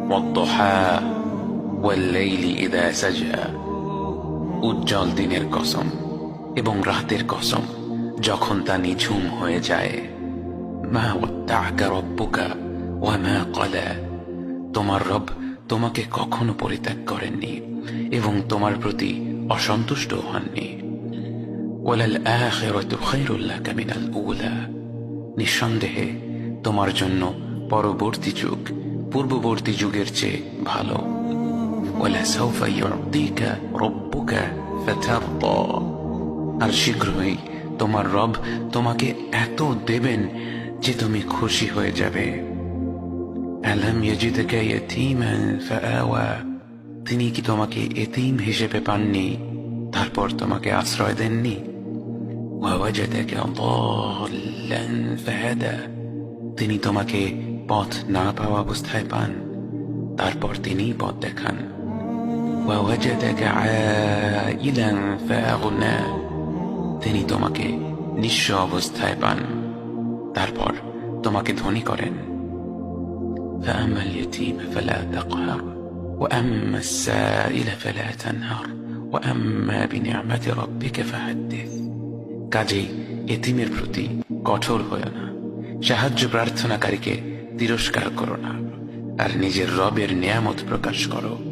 ওয়াদ-দুহা ওয়াল-লাইলি ইযা সাজা, উজ্জ্বল দিনের কসম এবং রাতের কসম যখন তা নিঝুম হয়ে যায়। মা ওয়াদ্দা'আকা রাব্বুকা ওয়া মা ক্বালা, তোমার রব তোমাকে কখনো পরিত্যাগ করেননি এবং তোমার প্রতি অসন্তুষ্ট হননি। ওয়ালাল আখিরাতু খায়রুল লাকা মিনাল উলা, নিঃসন্দেহে তোমার জন্য পরবর্তী যুগ পূর্ববর্তী যুগের চেয়ে ভালো। ওয়ালাসাউফা ইউ'তিকা রাব্বুকা ফাতারদা, আর শীঘ্রই তোমার রব তোমাকে এত দেবেন যে তুমি খুশি হয়ে যাবে। আলাম ইয়াজিদকা ইয়াতীমান ফাআওয়া, তিনি কি তোমাকে এতিম হিসেবে পাননি তারপর তোমাকে আশ্রয় দেননি? ওয়াওয়াজাদাকা দাল্লান ফাহাদা, তিনি তোমাকে পথ না পাওয়া অবস্থায় পান তারপর তিনিই পথ দেখান। ওয়াওয়াজাদাকা আইলান ফাআগনা, তিনি তোমাকে নিঃস্ব অবস্থায় পান তারপর তোমাকে ধনী করেন। فأما اليتيم فلا تقهر وأما السائل فلا تنهر وأما بنعمة ربك فحدث, কাজেই এতিমের প্রতি কঠোর হয়ো না, সাহায্য প্রার্থনাকারীকে তিরস্কার করো না, আর নিজের রবের নিয়ামত প্রকাশ করো।